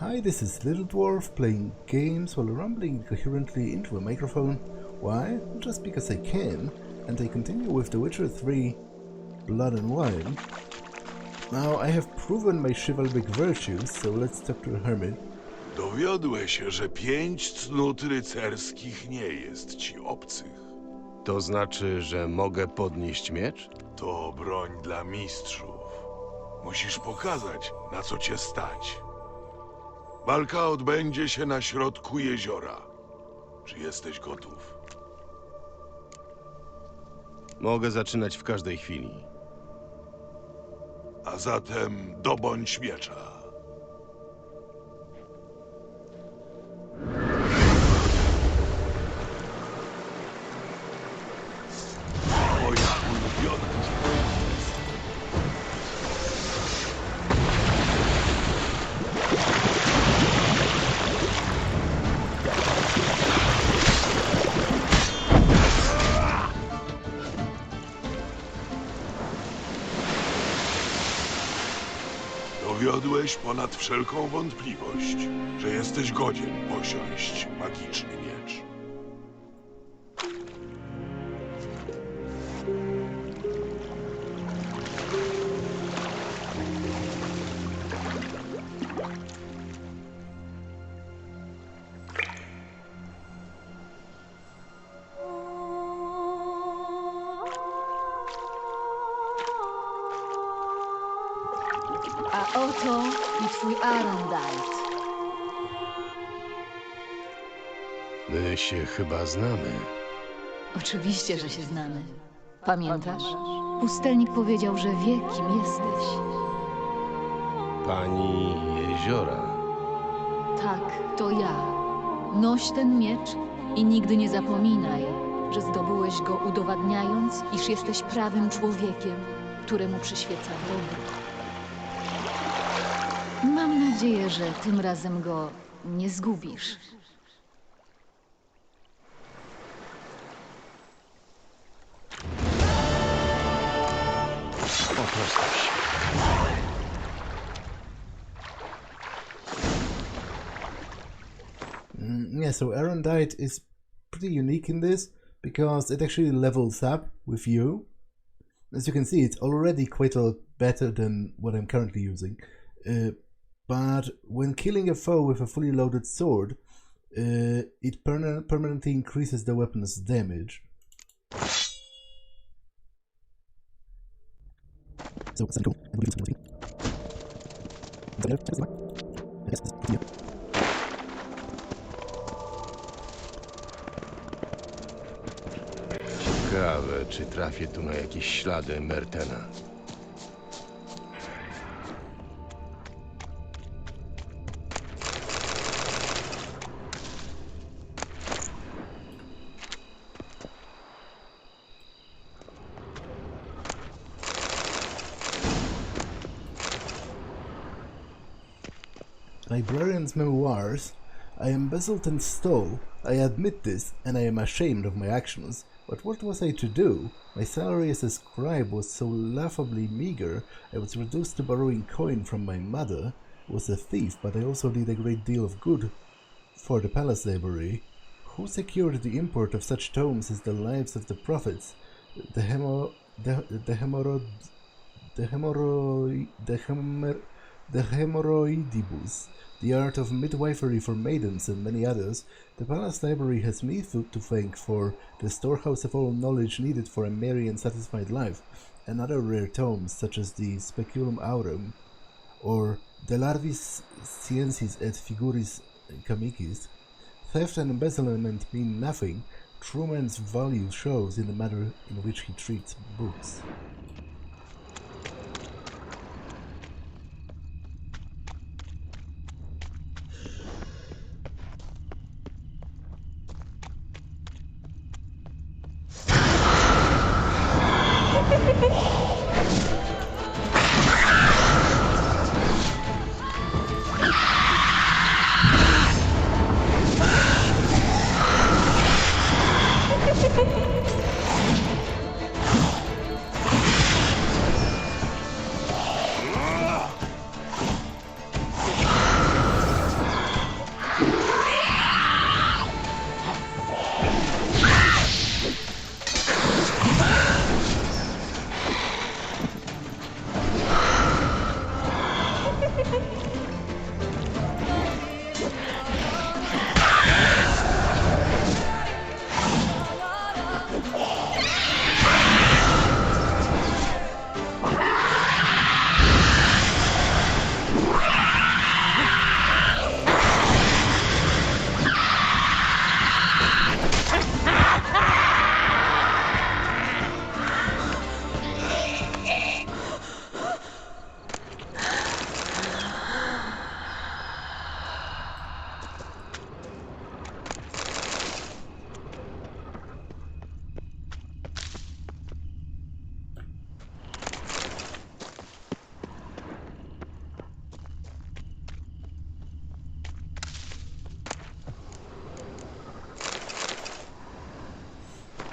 Hi, this is Little Dwarf playing games while rambling coherently into a microphone. Why? Just because I can, and I continue with The Witcher 3 Blood and Wine. Now, I have proven my chivalric virtues, so let's talk to a hermit. Dowiodłeś się, że 5 cnót rycerskich nie jest ci obcych. To znaczy, że mogę podnieść miecz? To broń dla mistrzów. Musisz pokazać, na co cię stać. Walka odbędzie się na środku jeziora. Czy jesteś gotów? Mogę zaczynać w każdej chwili. A zatem dobądź miecza. Moja ulubiona. Dowiodłeś ponad wszelką wątpliwość, że jesteś godzien posiąść magiczny miecz. A oto i twój Arendite. My się chyba znamy. Oczywiście, że się znamy. Pamiętasz? Pustelnik powiedział, że wie, kim jesteś. Pani Jeziora. Tak, to ja. Noś ten miecz i nigdy nie zapominaj, że zdobyłeś go udowadniając, iż jesteś prawym człowiekiem, któremu przyświeca dobro. Mam nadzieję, że tym razem go nie zgubisz. Poprostuś. Yeah, so Arendite is pretty unique in this because it actually levels up with you. As you can see, it's already quite a lot better than what I'm currently using. But when killing a foe with a fully loaded sword, it permanently increases the weapon's damage. Ciekawe, czy trafię tu na jakieś ślady Mertena. Librarian's Memoirs. I embezzled and stole. I admit this, and I am ashamed of my actions. But what was I to do? My salary as a scribe was so laughably meager, I was reduced to borrowing coin from my mother. I was a thief, but I also did a great deal of good for the palace library. Who secured the import of such tomes as the Lives of the Prophets, the Hemorrhoidibus, The Art of Midwifery for Maidens, and many others? The Palace Library has me to thank for the storehouse of all knowledge needed for a merry and satisfied life, and other rare tomes such as the Speculum Aurum, or De Larvis Sciencis et Figuris Comicis. Theft and embezzlement mean nothing. True man's value shows in the manner in which he treats books.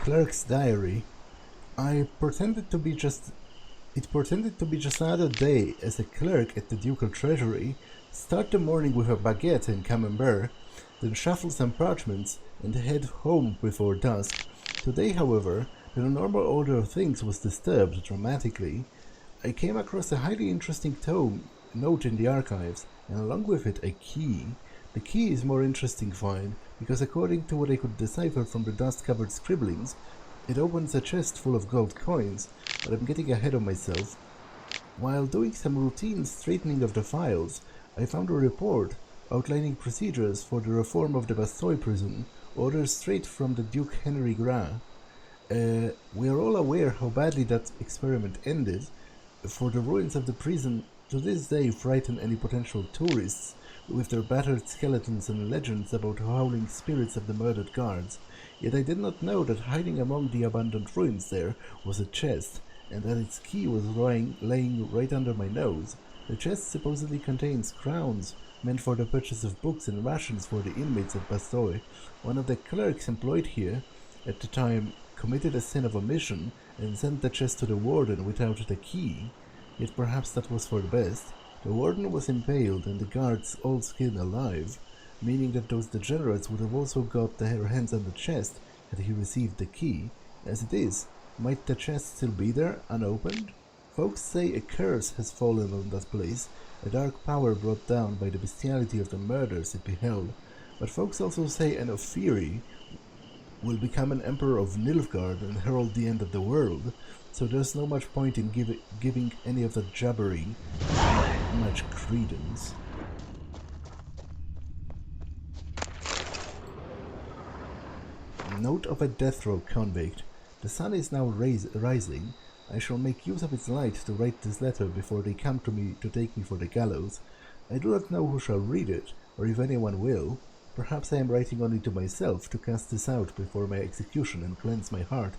Clerk's diary. It pretended to be just another day as a clerk at the ducal treasury. Start the morning with a baguette and camembert, then shuffle some parchments and head home before dusk. Today, however, the normal order of things was disturbed dramatically. I came across a highly interesting note in the archives, and along with it a key. The key is more interesting find, because according to what I could decipher from the dust-covered scribblings, it opens a chest full of gold coins, but I'm getting ahead of myself. While doing some routine straightening of the files, I found a report outlining procedures for the reform of the Bastille prison, orders straight from the Duke Henry Gras. We are all aware how badly that experiment ended, for the ruins of the prison to this day frighten any potential tourists with their battered skeletons and legends about howling spirits of the murdered guards. Yet I did not know that hiding among the abandoned ruins there was a chest, and that its key was laying right under my nose. The chest supposedly contains crowns meant for the purchase of books and rations for the inmates of Bastille. One of the clerks employed here at the time committed a sin of omission and sent the chest to the warden without the key. Yet perhaps that was for the best. The warden was impaled and the guards all skinned alive, meaning that those degenerates would have also got their hands on the chest had he received the key. As it is, might the chest still be there, unopened? Folks say a curse has fallen on that place, a dark power brought down by the bestiality of the murders it beheld. But folks also say an Ophiri will become an emperor of Nilfgaard and herald the end of the world, so there's no much point in giving any of that jabbering much credence. Note of a death row convict. The sun is now rising. I shall make use of its light to write this letter before they come to me to take me for the gallows. I do not know who shall read it, or if anyone will. Perhaps I am writing only to myself to cast this out before my execution and cleanse my heart.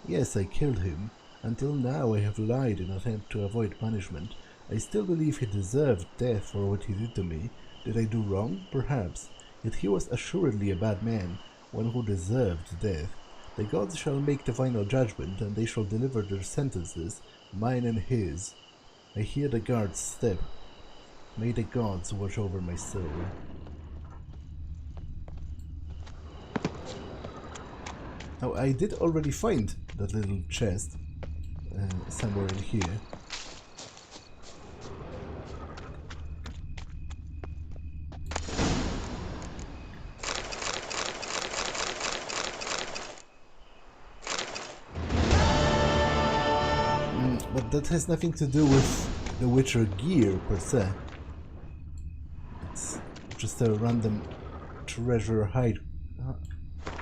Yes, I killed him. Until now I have lied in an attempt to avoid punishment. I still believe he deserved death for what he did to me. Did I do wrong? Perhaps. Yet he was assuredly a bad man, one who deserved death. The gods shall make the final judgment, and they shall deliver their sentences, mine and his. I hear the guard's step. May the gods watch over my soul. Now, I did already find that little chest somewhere in here. But that has nothing to do with the Witcher gear per se. It's just a random treasure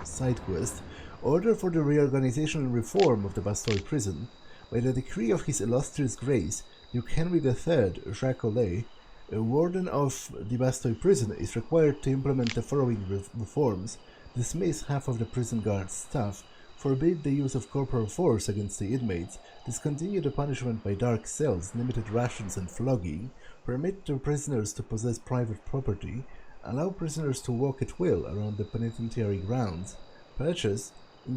side quest. Order for the reorganization and reform of the Bastille prison. By the decree of His Illustrious Grace, Duke Henry III, Jacques Olay, a warden of the Bastille prison, is required to implement the following reforms: dismiss half of the prison guard's staff, forbid the use of corporal force against the inmates, discontinue the punishment by dark cells, limited rations and flogging, permit the prisoners to possess private property, allow prisoners to walk at will around the penitentiary grounds, purchase,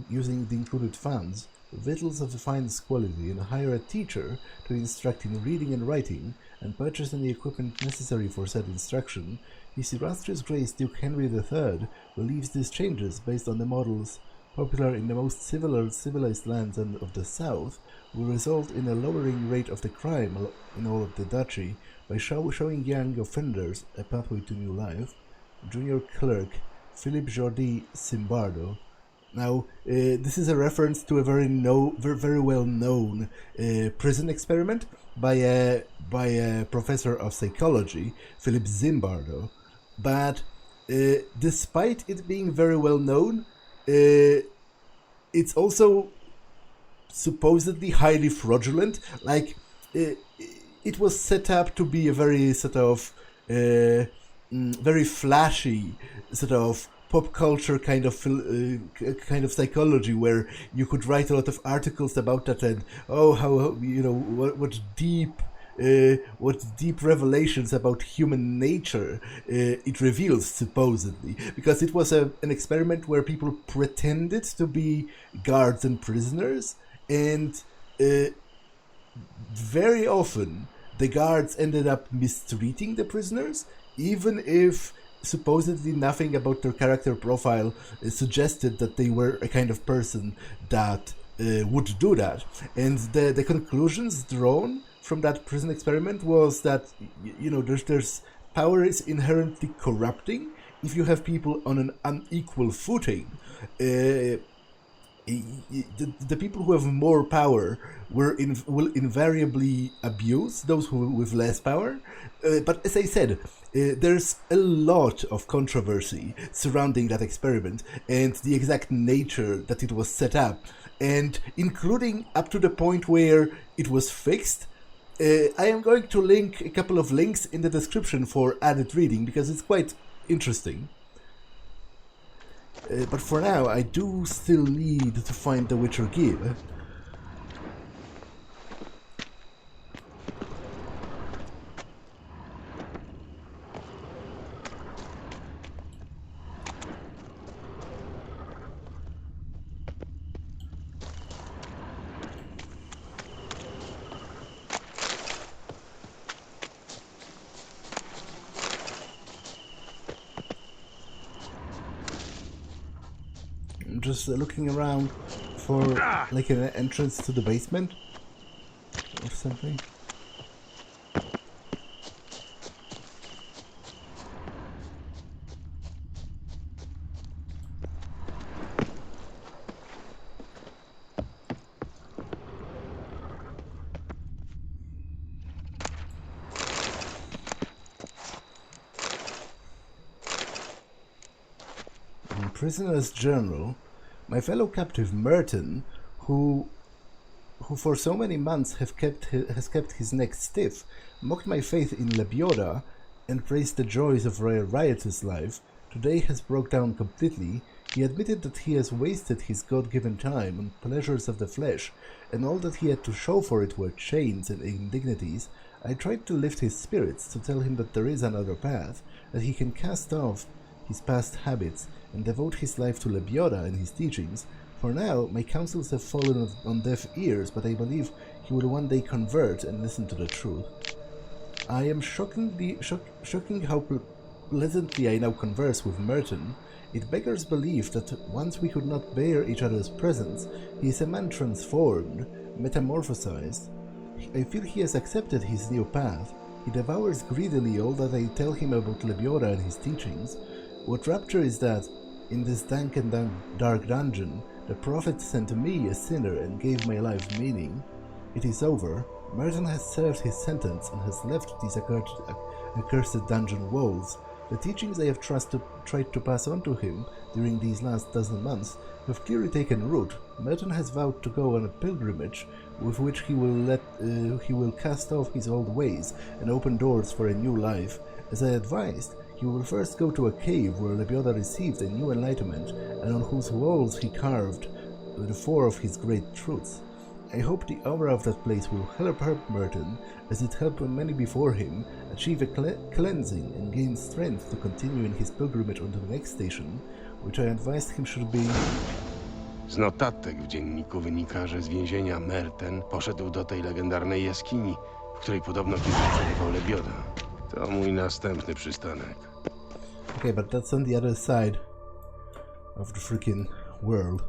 using the included funds, victuals of the finest quality, and hire a teacher to instruct in reading and writing, and purchase any equipment necessary for said instruction. His Illustrious Grace Duke Henry III believes these changes, based on the models popular in the most civilized lands of the south, will result in a lowering rate of the crime in all of the duchy by showing young offenders a pathway to new life. Junior Clerk Philippe Jordi Simbardo. Now, this is a reference to a very well known prison experiment by a professor of psychology, Philippe Zimbardo. But despite it being very well known, it's also supposedly highly fraudulent. Like, it was set up to be a very sort of very flashy sort of pop culture kind of psychology, where you could write a lot of articles about that, and how what deep what deep revelations about human nature it reveals, supposedly. Because it was an experiment where people pretended to be guards and prisoners, and very often the guards ended up mistreating the prisoners, even if supposedly nothing about their character profile suggested that they were a kind of person that would do that. And the conclusions drawn from that prison experiment was that there's power is inherently corrupting if you have people on an unequal footing. The people who have more power will invariably abuse those who with less power. But as I said, there's a lot of controversy surrounding that experiment and the exact nature that it was set up, and including up to the point where it was fixed. I am going to link a couple of links in the description for added reading because it's quite interesting. But for now, I do still need to find the Witcher gear. I'm just looking around for like an entrance to the basement or something. Prisoner's journal. My fellow captive Merton, who for so many months has kept his neck stiff, mocked my faith in Lebioda, and praised the joys of a riotous life, today has broke down completely. He admitted that he has wasted his God-given time on pleasures of the flesh, and all that he had to show for it were chains and indignities. I tried to lift his spirits, to tell him that there is another path, that he can cast off his past habits and devote his life to Lebioda and his teachings. For now, my counsels have fallen on deaf ears, but I believe he will one day convert and listen to the truth. I am shocking how pleasantly I now converse with Merton. It beggars belief that once we could not bear each other's presence, he is a man transformed, metamorphosized. I feel he has accepted his new path. He devours greedily all that I tell him about Lebioda and his teachings. What rapture is that, in this dank and dark dungeon, the prophet sent me, a sinner, and gave my life meaning. It is over. Merton has served his sentence and has left these accursed dungeon walls. The teachings I have tried to pass on to him during these last dozen months have clearly taken root. Merton has vowed to go on a pilgrimage with which he will cast off his old ways and open doors for a new life. As I advised, he will first go to a cave where Lebioda received a new enlightenment and on whose walls he carved the four of his great truths. I hope the aura of that place will help Merton, as it helped many before him, achieve a cleansing and gain strength to continue in his pilgrimage on the next station, which I advised him should be... Z notatek w dzienniku wynika, że z więzienia Merten poszedł do tej legendarnej jaskini, w której podobno kiedyś przebywał Lebioda. To mój następny przystanek. Okay, but that's on the other side of the freaking world.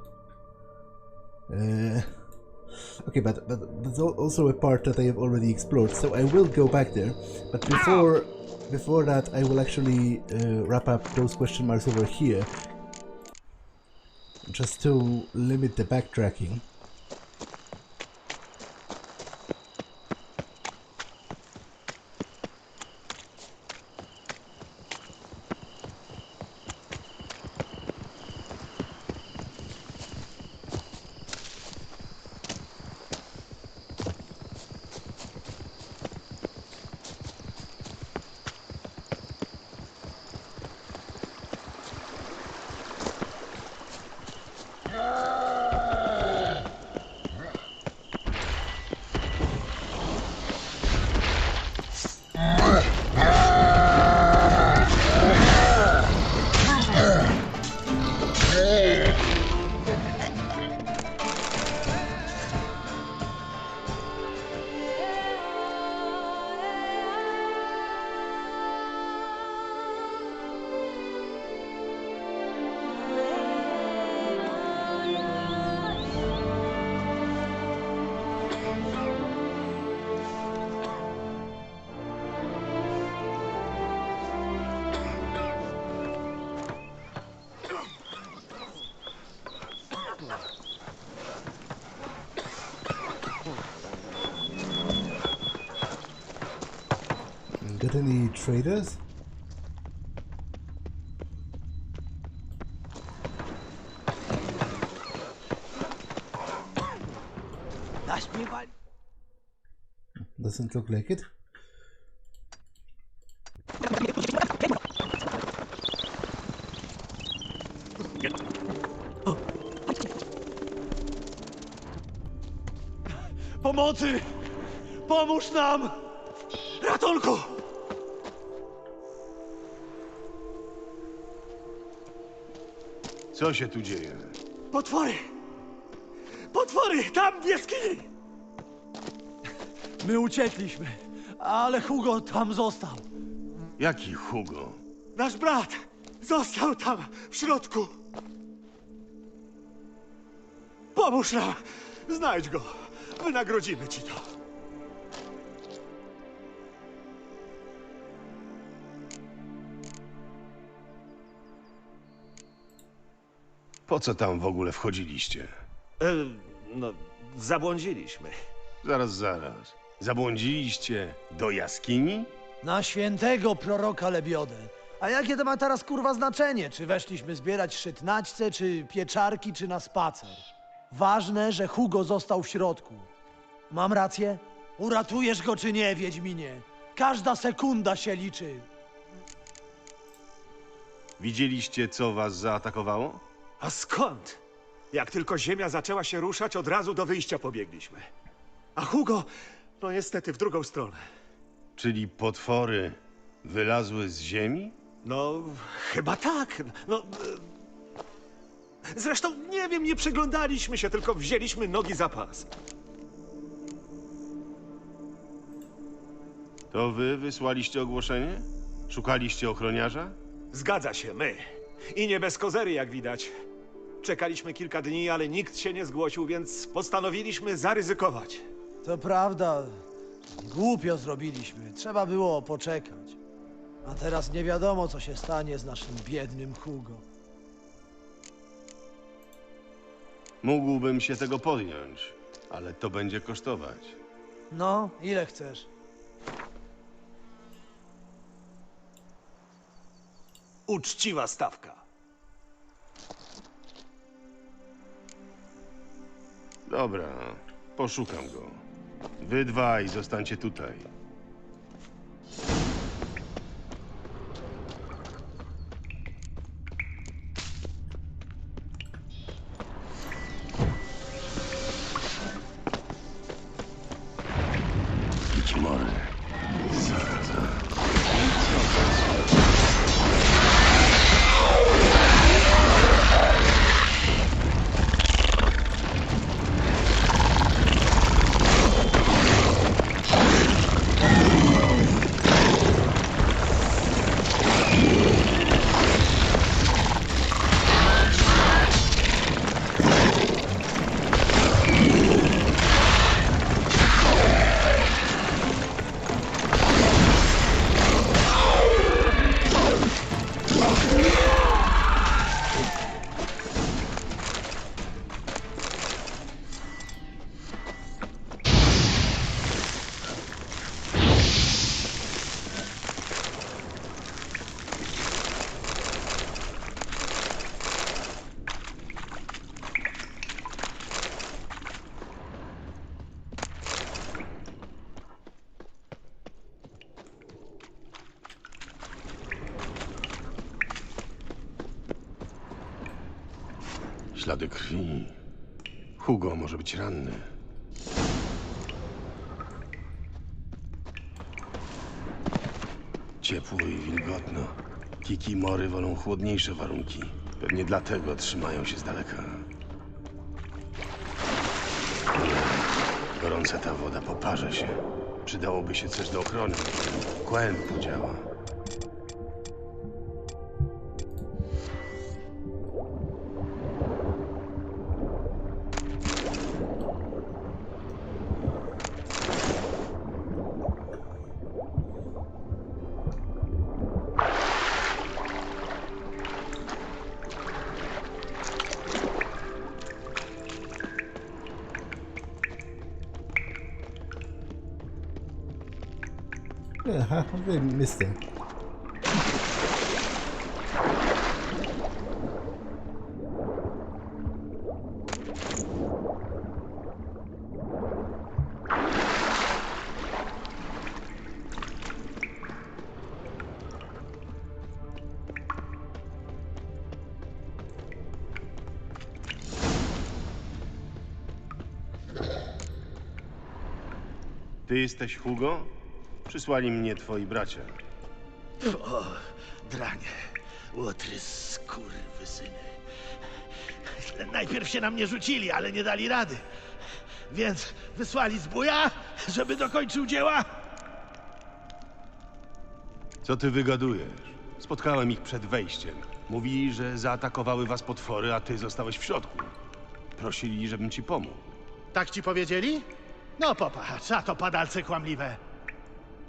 Okay, but that's also a part that I have already explored, so I will go back there. But before that, I will actually wrap up those question marks over here, just to limit the backtracking. Got any traders? Doesn't look like it. Pomocy! Pomóż nam! Ratunku! Co się tu dzieje? Potwory! Potwory! Tam w jaskini! My uciekliśmy, ale Hugo tam został. Jaki Hugo? Nasz brat został tam w środku. Pomóż nam! Znajdź go! Wynagrodzimy ci to. Po co tam w ogóle wchodziliście? No, zabłądziliśmy. Zaraz. Zabłądziliście do jaskini? Na świętego proroka Lebiodę. A jakie to ma teraz kurwa znaczenie? Czy weszliśmy zbierać szytnaćce, czy pieczarki, czy na spacer? Ważne, że Hugo został w środku. Mam rację? Uratujesz go czy nie, Wiedźminie? Każda sekunda się liczy. Widzieliście, co was zaatakowało? A skąd? Jak tylko ziemia zaczęła się ruszać, od razu do wyjścia pobiegliśmy. A Hugo, no niestety w drugą stronę. Czyli potwory wylazły z ziemi? No, chyba tak. No, zresztą nie wiem, nie przyglądaliśmy się, tylko wzięliśmy nogi za pas. To wy wysłaliście ogłoszenie? Szukaliście ochroniarza? Zgadza się, my. I nie bez kozery, jak widać. Czekaliśmy kilka dni, ale nikt się nie zgłosił, więc postanowiliśmy zaryzykować. To prawda. Głupio zrobiliśmy. Trzeba było poczekać. A teraz nie wiadomo, co się stanie z naszym biednym Hugo. Mógłbym się tego podjąć, ale to będzie kosztować. No, ile chcesz? Uczciwa stawka. Dobra, poszukam go. Wy dwaj zostańcie tutaj. Mory. Zaraza. Ślady krwi. Hugo może być ranny. Ciepło i wilgotno. Kikimory wolą chłodniejsze warunki. Pewnie dlatego trzymają się z daleka. Gorąca ta woda poparza się. Przydałoby się coś do ochrony. Quen tu działa. Aha, wy mister. Ty jesteś Hugo? Przysłali mnie twoi bracia. O, dranie, łotry skurwysyny. Najpierw się na mnie rzucili, ale nie dali rady. Więc wysłali zbója, żeby dokończył dzieła. Co ty wygadujesz? Spotkałem ich przed wejściem. Mówili, że zaatakowały was potwory, a ty zostałeś w środku. Prosili, żebym ci pomógł. Tak ci powiedzieli? No popatrz, a to padalce kłamliwe.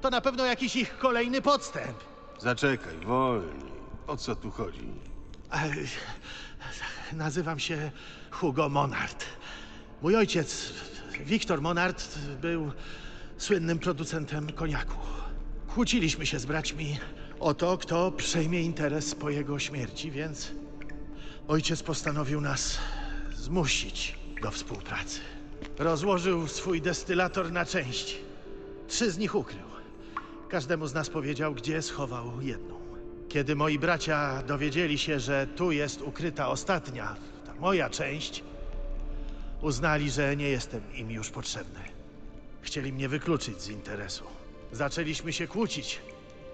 To na pewno jakiś ich kolejny podstęp. Zaczekaj, wolniej. O co tu chodzi? Ej, nazywam się Hugo Monard. Mój ojciec, Wiktor Monard, był słynnym producentem koniaku. Kłóciliśmy się z braćmi o to, kto przejmie interes po jego śmierci, więc ojciec postanowił nas zmusić do współpracy. Rozłożył swój destylator na części. 3 z nich ukrył. Każdemu z nas powiedział, gdzie schował jedną. Kiedy moi bracia dowiedzieli się, że tu jest ukryta ostatnia, ta moja część, uznali, że nie jestem im już potrzebny. Chcieli mnie wykluczyć z interesu. Zaczęliśmy się kłócić.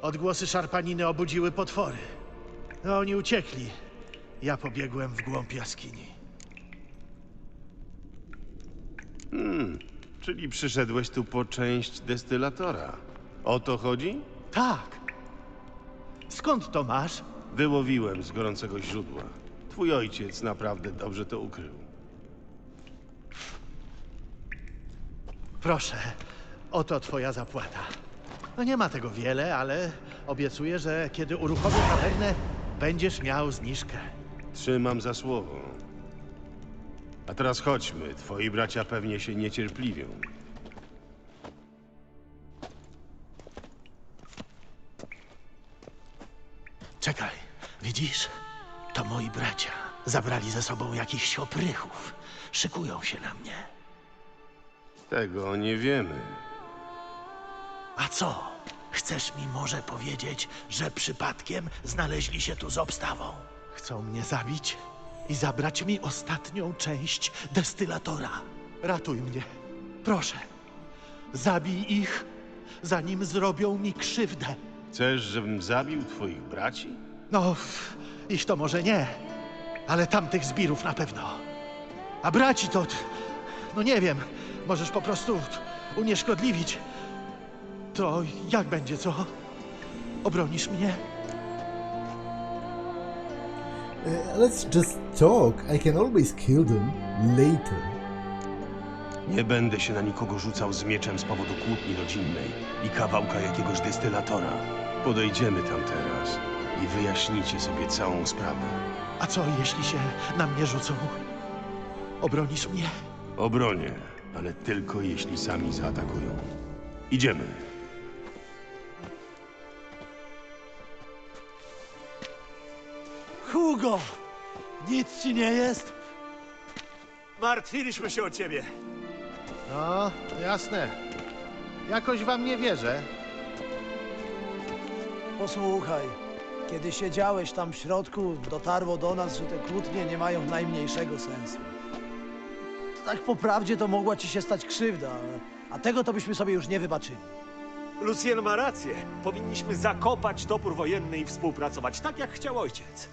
Odgłosy szarpaniny obudziły potwory. No, oni uciekli. Ja pobiegłem w głąb jaskini. Czyli przyszedłeś tu po część destylatora. O to chodzi? Tak. Skąd to masz? Wyłowiłem z gorącego źródła. Twój ojciec naprawdę dobrze to ukrył. Proszę, oto twoja zapłata. No nie ma tego wiele, ale obiecuję, że kiedy uruchomię tawernę, będziesz miał zniżkę. Trzymam za słowo. A teraz chodźmy. Twoi bracia pewnie się niecierpliwią. Czekaj, widzisz? To moi bracia. Zabrali ze sobą jakichś oprychów. Szykują się na mnie. Tego nie wiemy. A co? Chcesz mi może powiedzieć, że przypadkiem znaleźli się tu z obstawą? Chcą mnie zabić i zabrać mi ostatnią część destylatora. Ratuj mnie. Proszę. Zabij ich, zanim zrobią mi krzywdę. Chcesz, żebym zabił twoich braci? No, ich to może nie, ale tamtych zbirów na pewno. A braci to... No nie wiem, możesz po prostu unieszkodliwić. To jak będzie, co? Obronisz mnie? Let's just talk. I can always kill them later. Nie będę się na nikogo rzucał z mieczem z powodu kłótni rodzinnej i kawałka jakiegoś destylatora. Podejdziemy tam teraz i wyjaśnicie sobie całą sprawę. A co, jeśli się na mnie rzucą? Obronisz mnie? Obronię, ale tylko jeśli sami zaatakują. Idziemy. Hugo! Nic ci nie jest? Martwiliśmy się o ciebie. No, jasne. Jakoś wam nie wierzę. Posłuchaj, kiedy siedziałeś tam w środku, dotarło do nas, że te kłótnie nie mają najmniejszego sensu. Tak po prawdzie to mogła ci się stać krzywda, a tego to byśmy sobie już nie wybaczyli. Lucien ma rację. Powinniśmy zakopać topór wojenny i współpracować tak, jak chciał ojciec.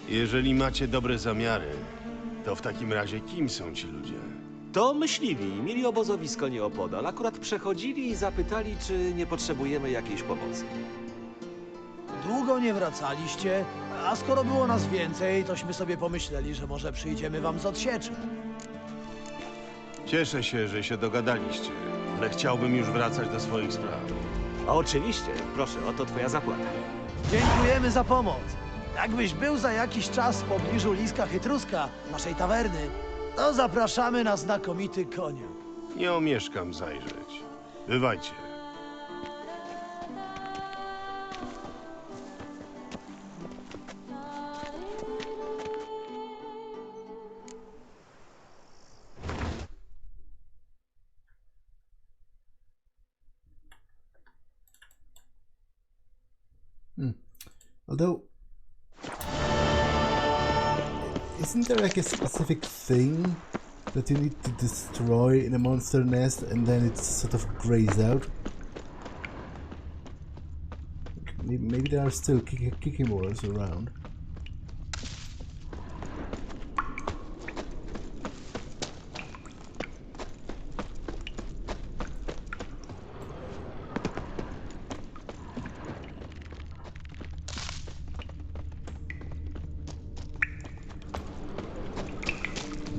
Jeżeli macie dobre zamiary, to w takim razie kim są ci ludzie? To myśliwi. Mieli obozowisko nieopodal. Akurat przechodzili i zapytali, czy nie potrzebujemy jakiejś pomocy. Długo nie wracaliście, a skoro było nas więcej, tośmy sobie pomyśleli, że może przyjdziemy wam z odsieczy. Cieszę się, że się dogadaliście, ale chciałbym już wracać do swoich spraw. A oczywiście. Proszę, oto twoja zapłata. Dziękujemy za pomoc. Jakbyś był za jakiś czas w pobliżu Liska Chytruska, naszej tawerny, to zapraszamy na znakomity koniak. Nie omieszkam zajrzeć. Bywajcie. Although, isn't there like a specific thing that you need to destroy in a monster nest and then it sort of grays out? Maybe there are still Kikimores around.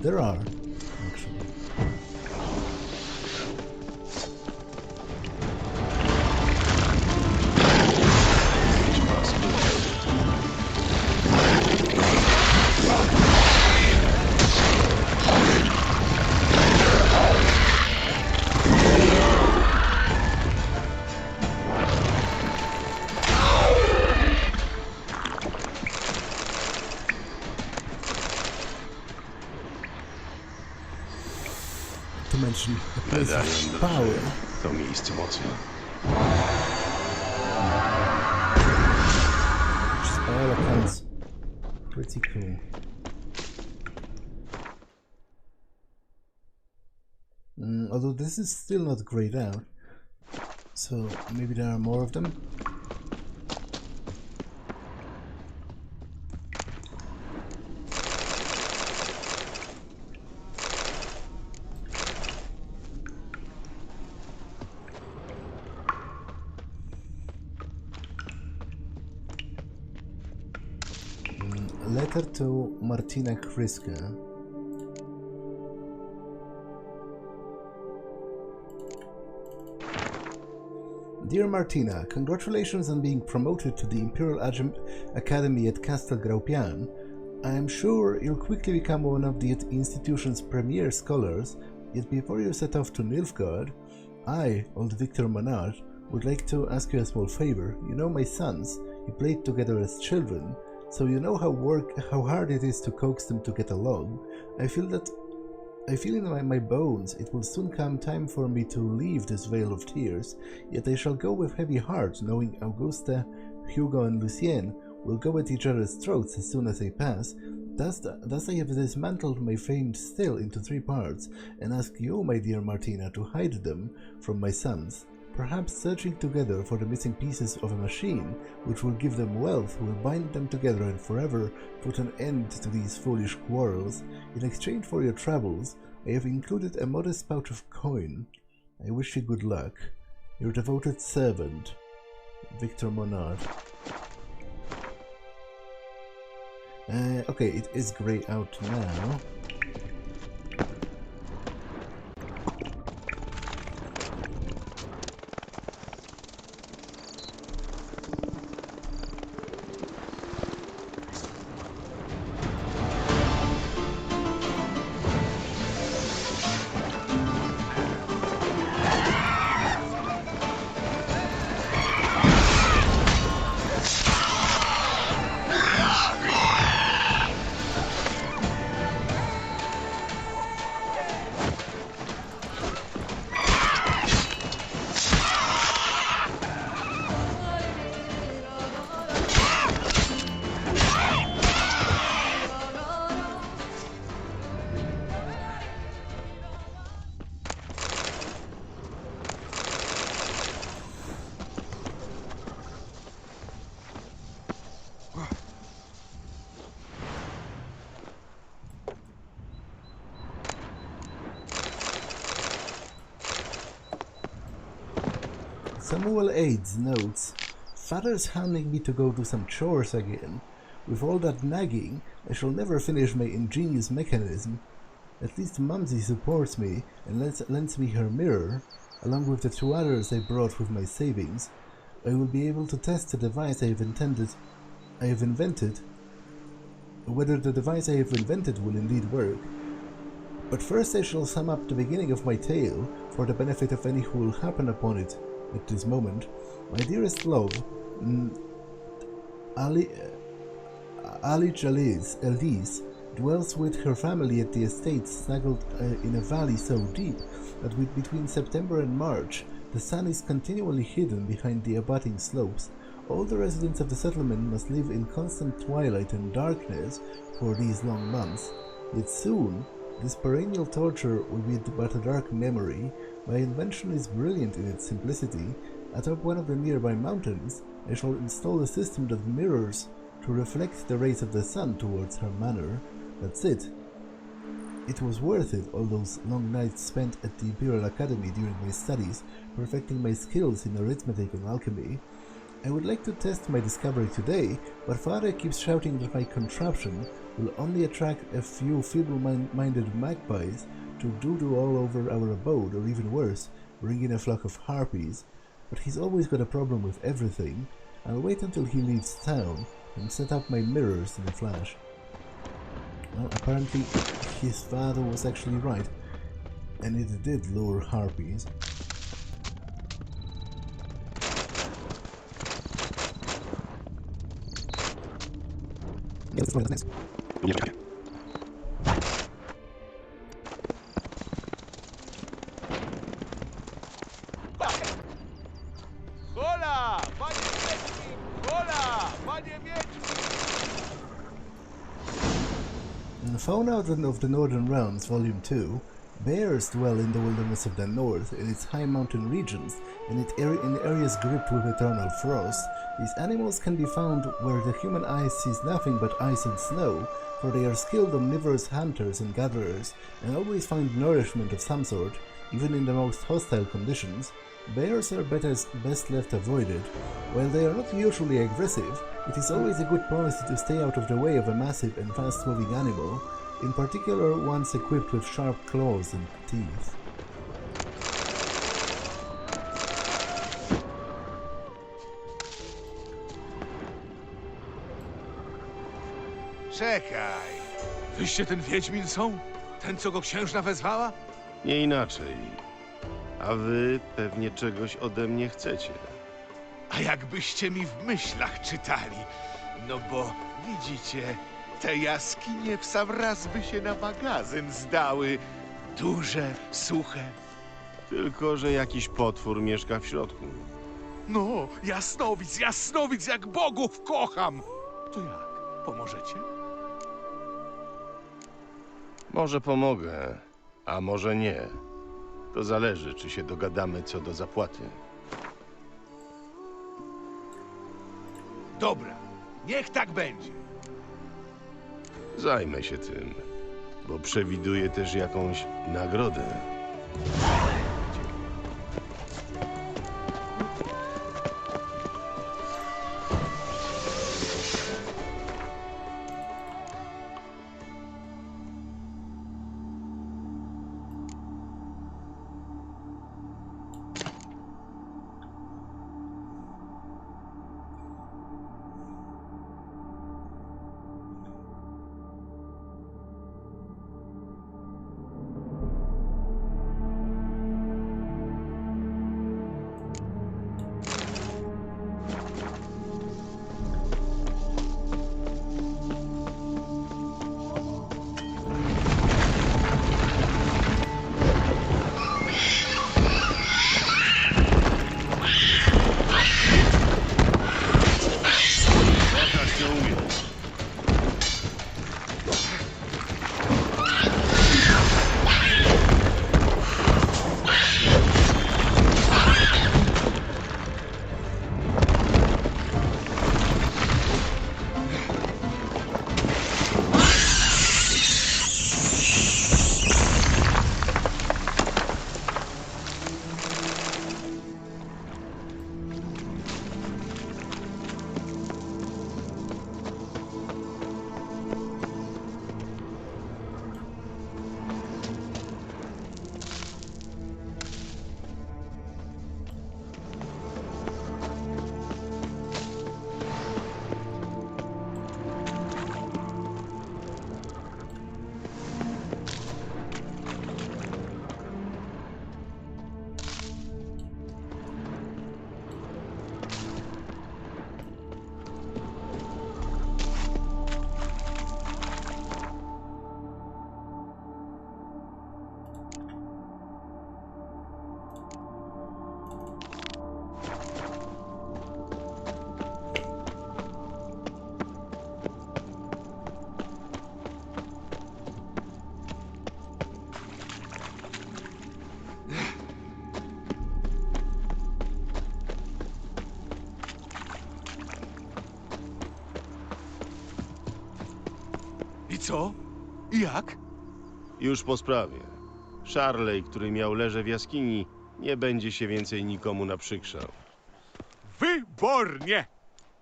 There are, actually. To mention the place of power. To miejsce mocy. Which is by all accounts pretty cool. Although this is still not grayed out, so maybe there are more of them. Letter to Martina Kryska. Dear Martina, congratulations on being promoted to the Imperial Academy at Castel Graupian. I am sure you'll quickly become one of the institution's premier scholars, yet before you set off to Nilfgaard, I, old Victor Monard, would like to ask you a small favor. You know my sons, you played together as children, so you know how hard it is to coax them to get along. I feel in my bones it will soon come time for me to leave this vale of tears, yet I shall go with heavy heart, knowing Augusta, Hugo and Lucien will go at each other's throats as soon as I pass. Thus I have dismantled my famed still into 3 parts, and ask you, my dear Martina, to hide them from my sons. Perhaps searching together for the missing pieces of a machine, which will give them wealth, will bind them together and forever put an end to these foolish quarrels. In exchange for your travels, I have included a modest pouch of coin. I wish you good luck. Your devoted servant, Victor Monard. Okay, it is grey out now. Samuel Aids notes, Father's hounding me to go do some chores again. With all that nagging, I shall never finish my ingenious mechanism. At least Mumsy supports me and lends me her mirror, along with the 2 others I brought with my savings. I will be able to test the device I have invented, whether the device I have invented will indeed work. But first I shall sum up the beginning of my tale, for the benefit of any who will happen upon it at this moment. My dearest love, Ali, Ali Jalise, Elise, dwells with her family at the estate snuggled in a valley so deep that between September and March the sun is continually hidden behind the abutting slopes. All the residents of the settlement must live in constant twilight and darkness for these long months. Yet soon, this perennial torture will be but a dark memory. My invention is brilliant in its simplicity. Atop one of the nearby mountains, I shall install a system that mirrors to reflect the rays of the sun towards her manor. That's it. It was worth it, all those long nights spent at the Imperial Academy during my studies, perfecting my skills in arithmetic and alchemy. I would like to test my discovery today, but Father keeps shouting that my contraption will only attract a few feeble-minded magpies to doo-doo all over our abode, or even worse, bring in a flock of harpies. But he's always got a problem with everything. I'll wait until he leaves town and set up my mirrors in a flash. Well, apparently his father was actually right, and it did lure harpies. Hola, panie Wiedźmin! Hola, panie Wiedźmin! In the Fauna of the Northern Realms, Volume 2, bears dwell in the wilderness of the north, in its high mountain regions, and in areas gripped with eternal frost. These animals can be found where the human eye sees nothing but ice and snow, for they are skilled omnivorous hunters and gatherers, and always find nourishment of some sort, even in the most hostile conditions. Bears are best left avoided. While they are not usually aggressive, it is always a good policy to stay out of the way of a massive and fast-moving animal, in particular ones equipped with sharp claws and teeth. Czekaj! Wyście ten Wiedźmin są? Ten, co go księżna wezwała? Nie inaczej. A wy pewnie czegoś ode mnie chcecie. A jakbyście mi w myślach czytali. No bo, widzicie, te jaskinie w sam raz by się na magazyn zdały. Duże, suche. Tylko że jakiś potwór mieszka w środku. No, jasnowic, jak bogów kocham! To jak, pomożecie? Może pomogę, a może nie. To zależy, czy się dogadamy co do zapłaty. Dobra, niech tak będzie. Zajmę się tym, bo przewiduję też jakąś nagrodę. Co? Jak? Już po sprawie. Charley, który miał leże w jaskini, nie będzie się więcej nikomu naprzykrzał. Wybornie!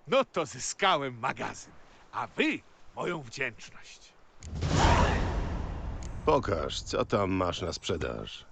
No to zyskałem magazyn, a wy moją wdzięczność. Pokaż, co tam masz na sprzedaż.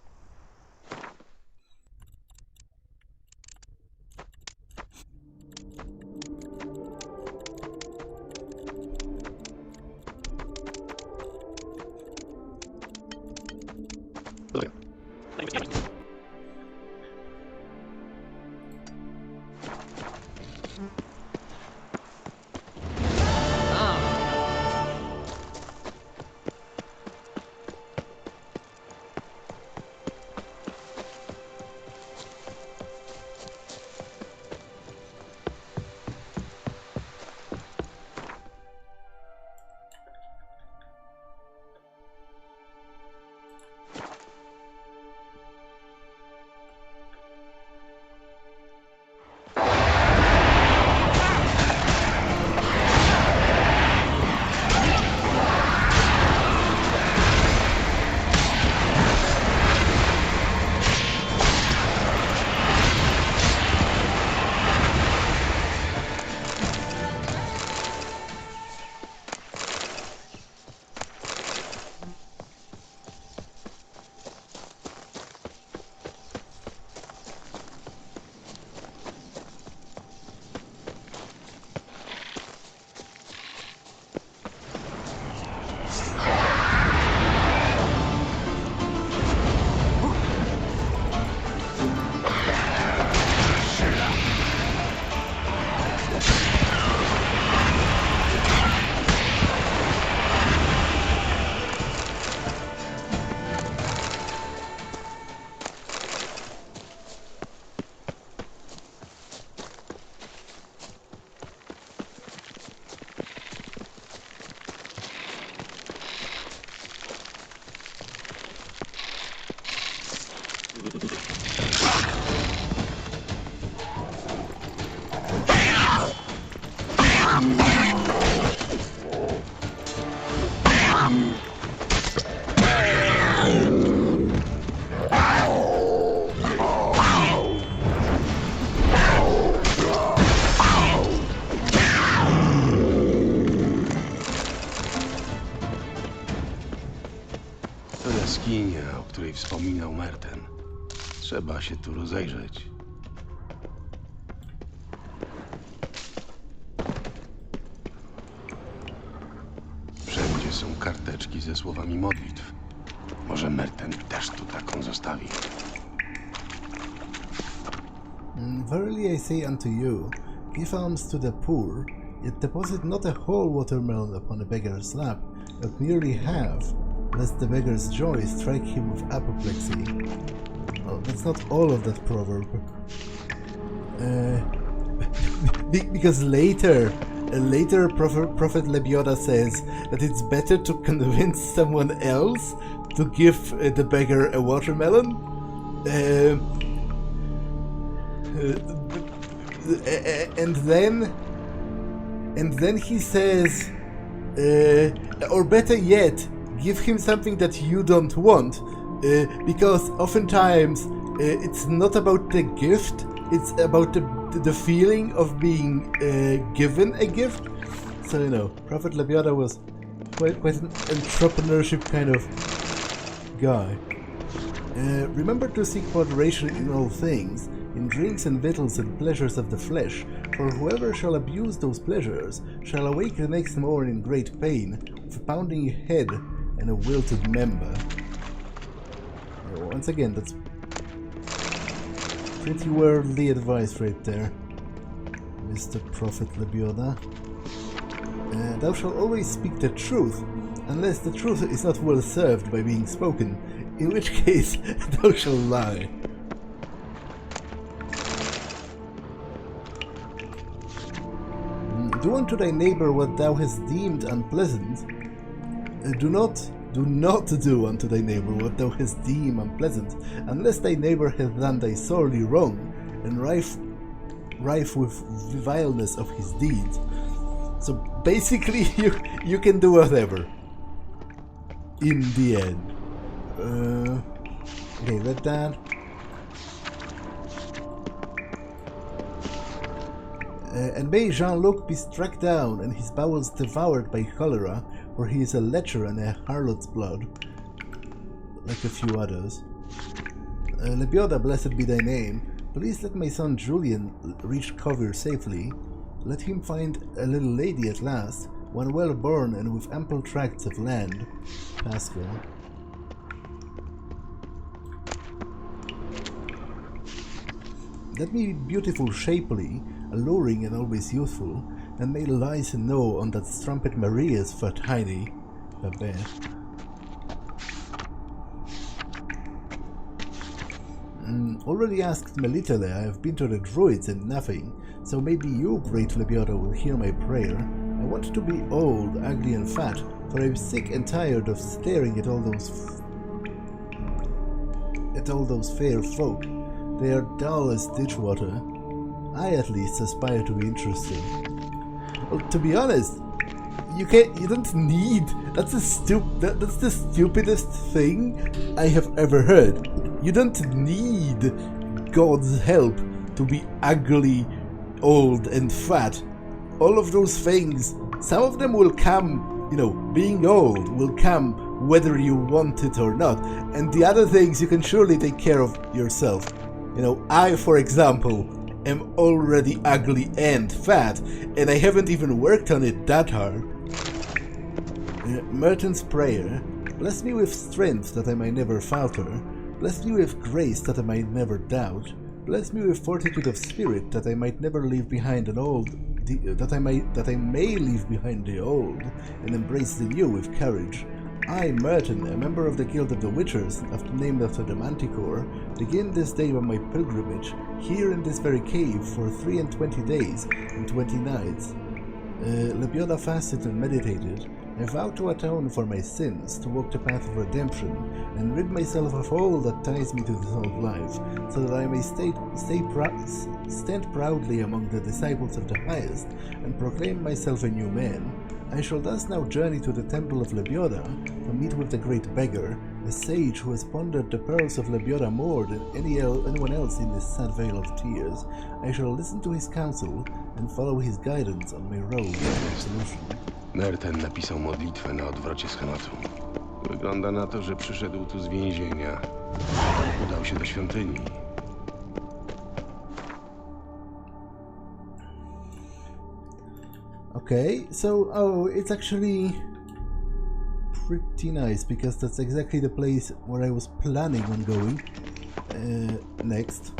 To jaskinia, o której wspominał Merten. Trzeba się tu rozejrzeć. Wszędzie są karteczki ze słowami modlitw. Może Merten też tu taką zostawi. Verily I say unto you, give alms to the poor, yet deposit not a whole watermelon upon a beggar's lap, but merely half, lest the beggar's joy strike him with apoplexy. Oh, that's not all of that proverb. Because later Prophet Lebioda says that it's better to convince someone else to give the beggar a watermelon. And then he says, or better yet, give him something that you don't want, because oftentimes it's not about the gift, it's about the feeling of being given a gift. So, you know, Prophet Lebioda was quite an entrepreneurship kind of guy. Remember to seek moderation in all things, in drinks and victuals and pleasures of the flesh, for whoever shall abuse those pleasures shall awake the next morning in great pain, with a pounding head and a wilted member. Once again, that's pretty worldly advice right there, Mr. Prophet Lebioda. Thou shalt always speak the truth, unless the truth is not well served by being spoken, in which case thou shalt lie. Do unto thy neighbor what thou hast deemed unpleasant. Do not do unto thy neighbor what thou hast deemed unpleasant, unless thy neighbor hath done thy sorely wrong, and rife with vileness of his deeds. So basically, you can do whatever. in the end. Okay, read that. And may Jean-Luc be struck down and his bowels devoured by cholera, for he is a lecher and a harlot's blood, like a few others. Lebioda, blessed be thy name. Please let my son Julian reach Kovir safely. Let him find a little lady at last, one well born and with ample tracts of land. Pascal. Let me be beautiful, shapely, alluring and always youthful, and may lies know on that strumpet Maria's for tiny Babette. Already asked Melitele, I have been to the druids and nothing, so maybe you, great Lebioda, will hear my prayer. I want to be old, ugly and fat, for I am sick and tired of staring at all those fair folk. They are dull as ditch water. I at least aspire to be interesting. Well, to be honest, you don't need. That's the stupidest thing I have ever heard. You don't need God's help to be ugly, old, and fat. All of those things, some of them will come, being old will come whether you want it or not. And the other things you can surely take care of yourself. I, for example, am already ugly and fat, and I haven't even worked on it that hard. Merton's prayer, bless me with strength that I may never falter, bless me with grace that I might never doubt, bless me with fortitude of spirit that I might never leave behind that I may leave behind the old, and embrace the new with courage. I, Merton, a member of the Guild of the Witchers, named after the Manticore, begin this day on my pilgrimage, here in this very cave, for 23 days and 20 nights. Lebioda fasted and meditated. I vowed to atone for my sins, to walk the path of redemption, and rid myself of all that ties me to this old life, so that I may stand proudly among the disciples of the highest, and proclaim myself a new man. I shall thus now journey to the temple of Lebioda, to meet with the great beggar, a sage who has pondered the pearls of Lebioda more than anyone else in this sad vale of tears. I shall listen to his counsel, and follow his guidance on my road to absolution. Merten napisał modlitwę na odwrocie schematu. Wygląda na to, że przyszedł tu z więzienia. Udał się do świątyni. Okay, so, it's actually pretty nice, because that's exactly the place where I was planning on going next.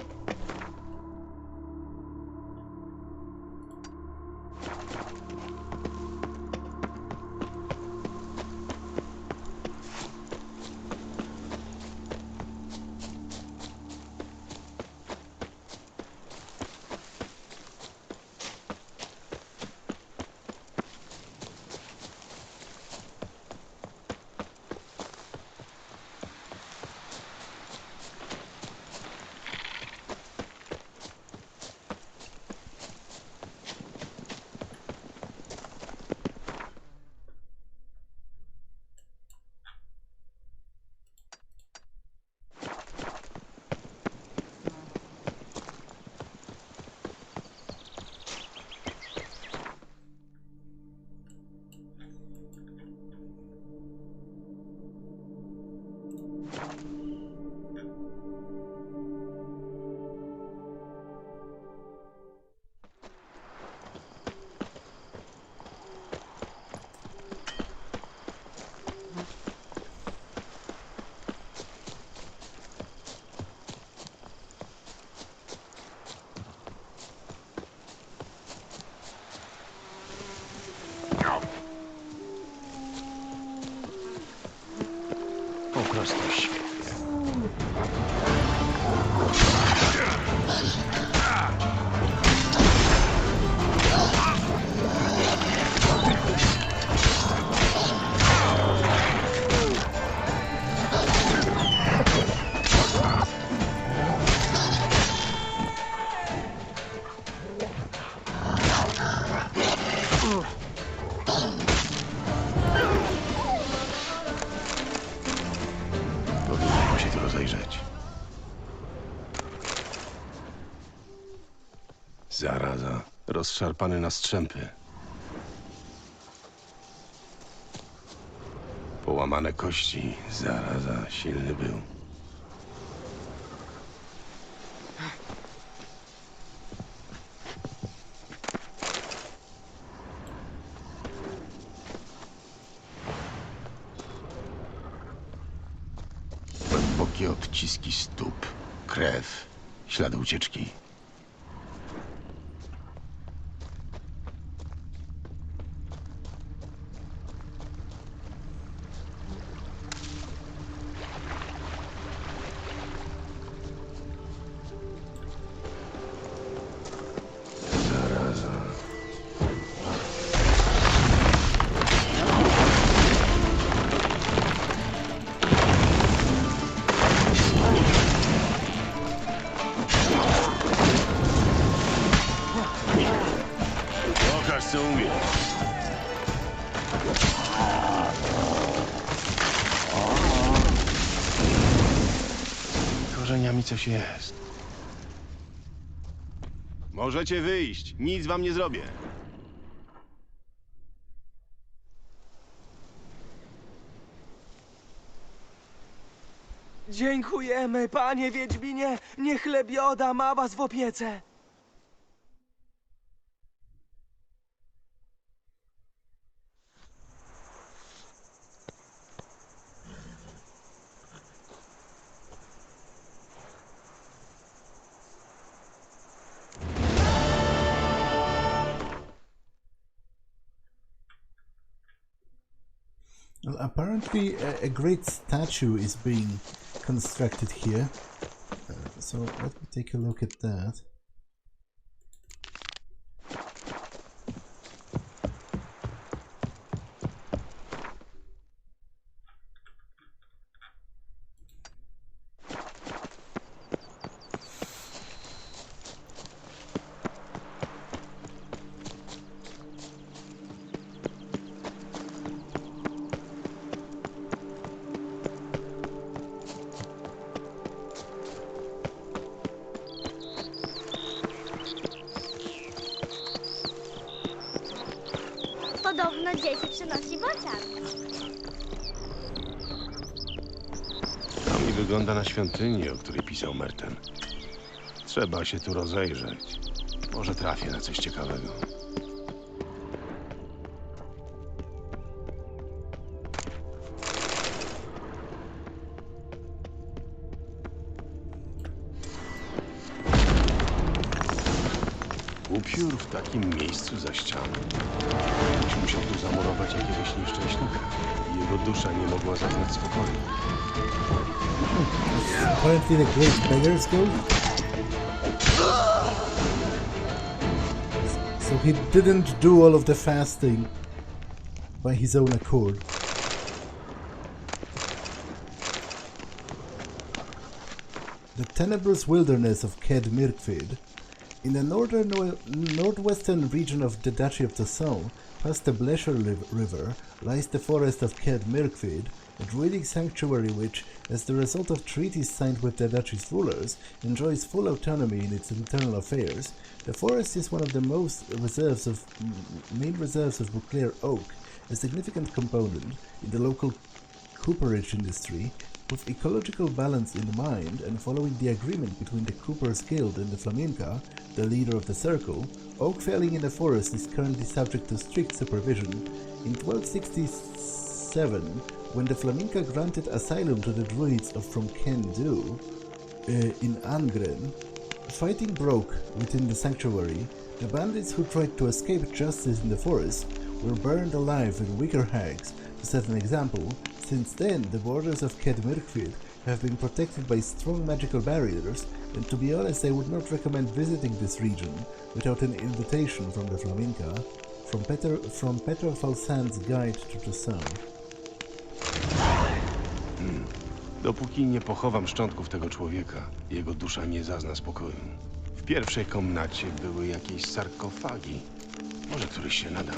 Po prostu świetnie. rozszarpany na strzępy. Połamane kości, zaraza, silny był. Głębokie odciski stóp, krew, ślady ucieczki. Pokaż, co umiesz. Z korzeniami coś jest. Możecie wyjść. Nic wam nie zrobię. Dziękujemy, panie Wiedźminie! Niech lebioda ma was w opiece! Well, apparently a great statue is being constructed here. So let me take a look at that. Podobno dzieci przynosi bocian. To mi wygląda na świątynię, o której pisał Merten. Trzeba się tu rozejrzeć. Może trafię na coś ciekawego. Upiór w takim miejscu za ścianą. Ktoś musiał tu zamurować jakiegoś nieszczęśnika. I jego dusza nie mogła zaznać spokoju. Apparently the Great Beggar's Goat. So he didn't do all of the fasting by his own accord. The tenebrous wilderness of Ced Mirkfid. In the northwestern region of the Duchy of Toussaint, past the Blesher River, lies the forest of Ced Mirkfid, a druidic sanctuary which, as the result of treaties signed with the duchy's rulers, enjoys full autonomy in its internal affairs. The forest is one of the main reserves of Beauclair oak, a significant component in the local cooperage industry. With ecological balance in mind and following the agreement between the Coopers Guild and the Flamenca, the leader of the circle, oak felling in the forest is currently subject to strict supervision. In 1267, when the Flamenca granted asylum to the druids from Kendu in Angren, fighting broke within the sanctuary. The bandits who tried to escape justice in the forest were burned alive in wicker hags to set an example. Since then, the borders of Ced Mirkfid have been protected by strong magical barriers, and to be honest, I would not recommend visiting this region without an invitation from the Flamenca, from Peter Falsand's Guide to Toussaint. Dopóki nie pochowam szczątków tego człowieka, jego dusza nie zazna spokoju. W pierwszej komnacie były jakieś sarkofagi. Może któryś się nada.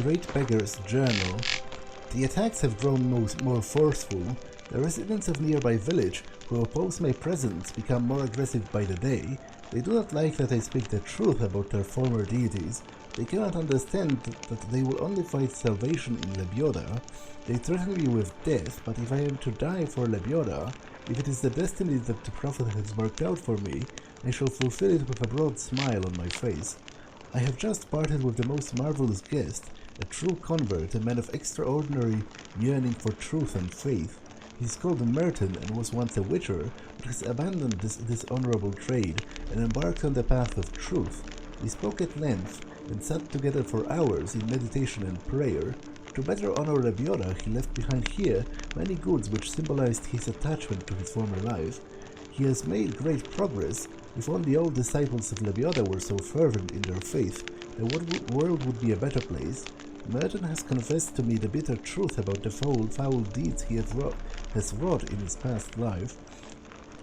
Great Beggar's Journal. The attacks have grown more forceful. The residents of nearby village who oppose my presence become more aggressive by the day. They do not like that I speak the truth about their former deities. They cannot understand that they will only find salvation in Lebioda. They threaten me with death, but if I am to die for Lebioda, if it is the destiny that the prophet has marked out for me, I shall fulfill it with a broad smile on my face. I have just parted with the most marvelous guest, a true convert, a man of extraordinary yearning for truth and faith. He is called Merton and was once a witcher, but has abandoned this dishonorable trade and embarked on the path of truth. We spoke at length and sat together for hours in meditation and prayer. To better honor Lebioda, he left behind here many goods which symbolized his attachment to his former life. He has made great progress. If only all disciples of Lebioda were so fervent in their faith, the world would be a better place. Merton has confessed to me the bitter truth about the foul deeds he has wrought in his past life.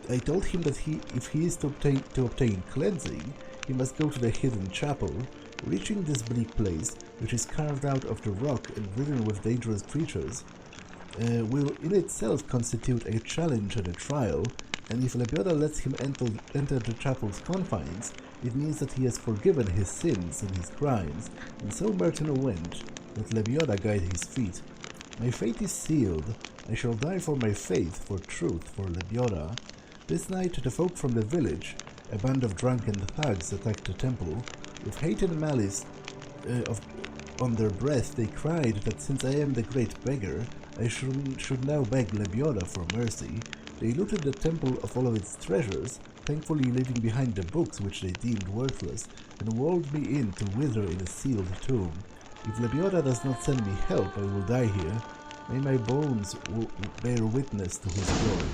I told him that if he is to obtain cleansing, he must go to the hidden chapel. Reaching this bleak place, which is carved out of the rock and ridden with dangerous creatures, will in itself constitute a challenge and a trial, and if Lebioda lets him enter the chapel's confines, it means that he has forgiven his sins and his crimes, and so Merton went. Let Lebioda guide his feet. My fate is sealed. I shall die for my faith, for truth, for Lebioda. This night the folk from the village, a band of drunken thugs, attacked the temple. With hate and malice on their breath, they cried that since I am the great beggar, I should now beg Lebioda for mercy. They looted the temple of all of its treasures, thankfully leaving behind the books which they deemed worthless, and walled me in to wither in a sealed tomb. If Lebioda does not send me help, I will die here. May my bones bear witness to his glory.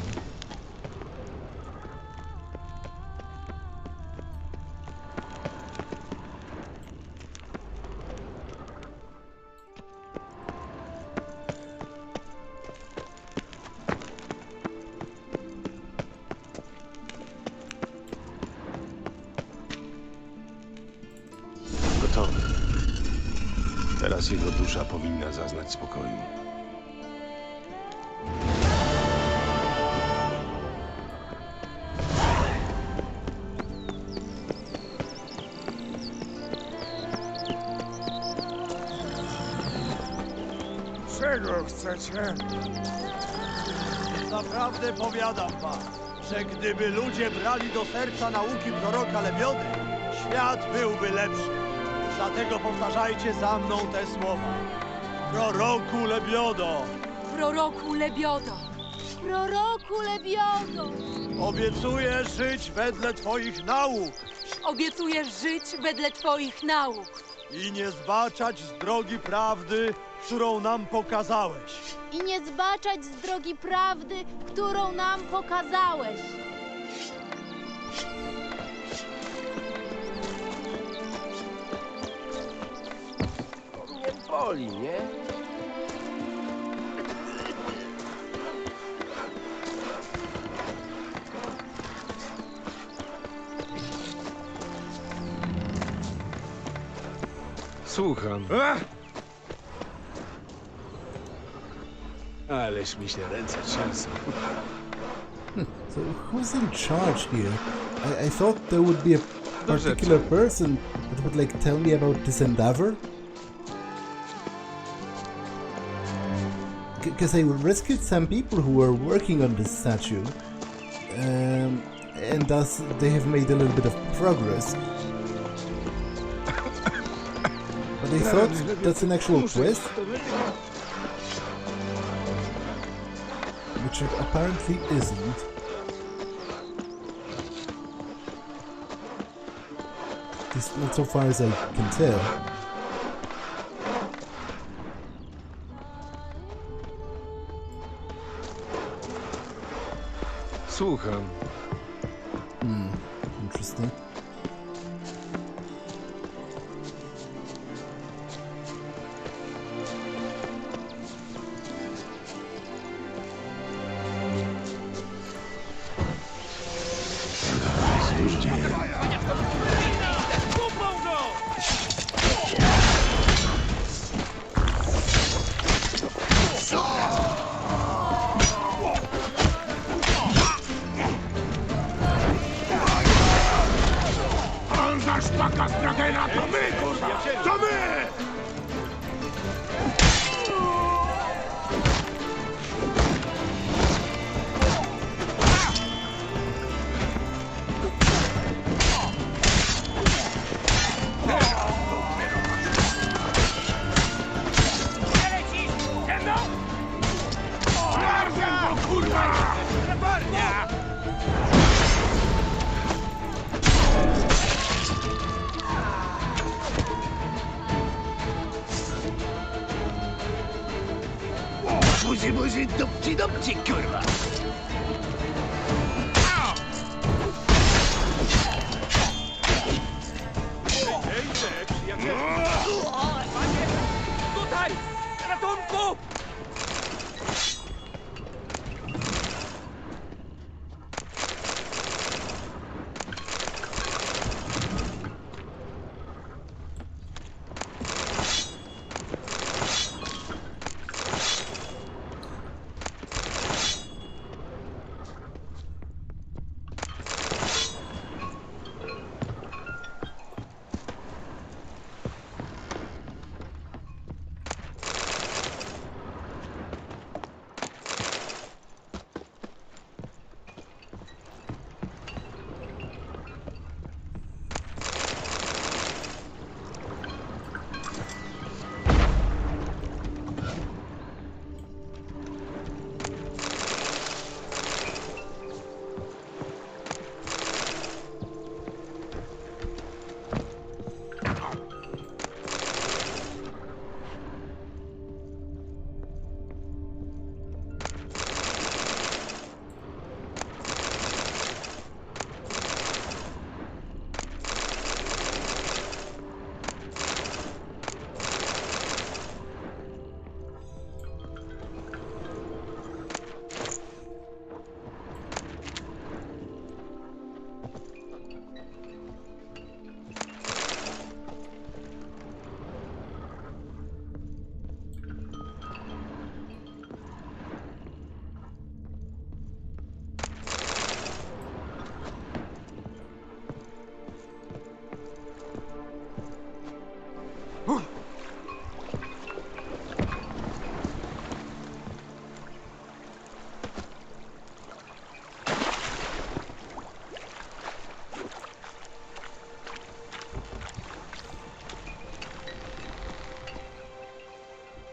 Gotowy. Teraz jego dusza powinna zaznać spokoju. Czego chcecie? Naprawdę powiadam wam, że gdyby ludzie brali do serca nauki proroka Lebiody, świat byłby lepszy. Dlatego powtarzajcie za mną te słowa. Proroku Lebiodo! Proroku Lebiodo! Proroku Lebiodo! Obiecuję żyć wedle twoich nauk Obiecuję żyć wedle twoich nauk i nie zbaczać z drogi prawdy, którą nam pokazałeś. I nie zbaczać z drogi prawdy, którą nam pokazałeś. Nie boli, nie? Słucham. Ależ mi się ręce trzęsą. So who's in charge here? I thought there would be a particular person that would like tell me about this endeavor. Because I rescued some people who were working on this statue, and thus they have made a little bit of progress. But I thought that's an actual quest, which it apparently isn't. At least not so far as I can tell. Słucham. Interesting. Cholera, to my, kurwa! To my! Buzi, buzi, dupci, dupci, kurwa! Panie! Tutaj! Ratunku!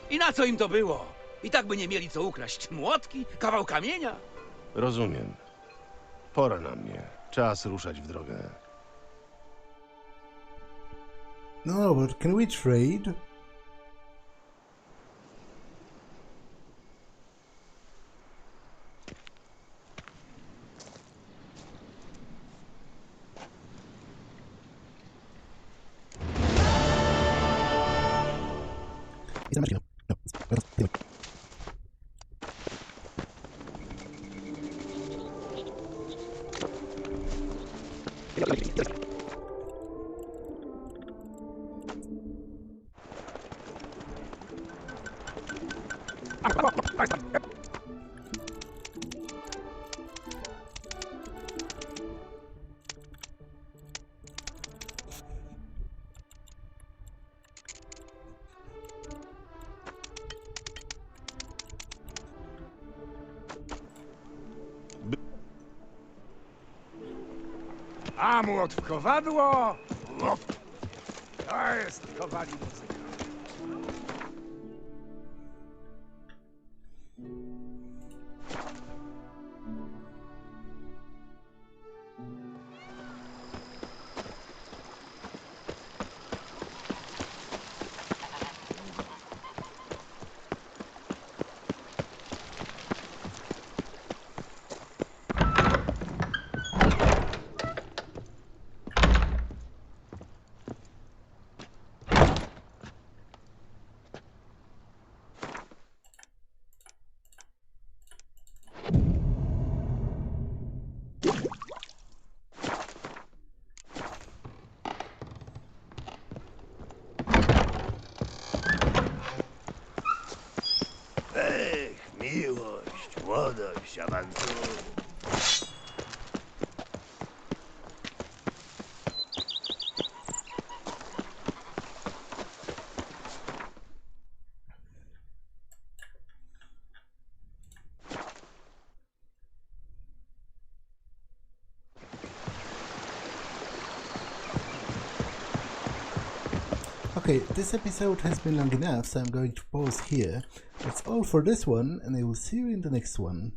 I na co im to było? I tak by nie mieli co ukraść. Młotki? Kawał kamienia? Rozumiem. Pora na mnie. Czas ruszać w drogę. No, but can we trade? A młot w kowadło! To jest kowali muzyka. Miłość, młodość, awantury. Okay, this episode has been long enough, so I'm going to pause here. That's all for this one, and I will see you in the next one.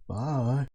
Bye!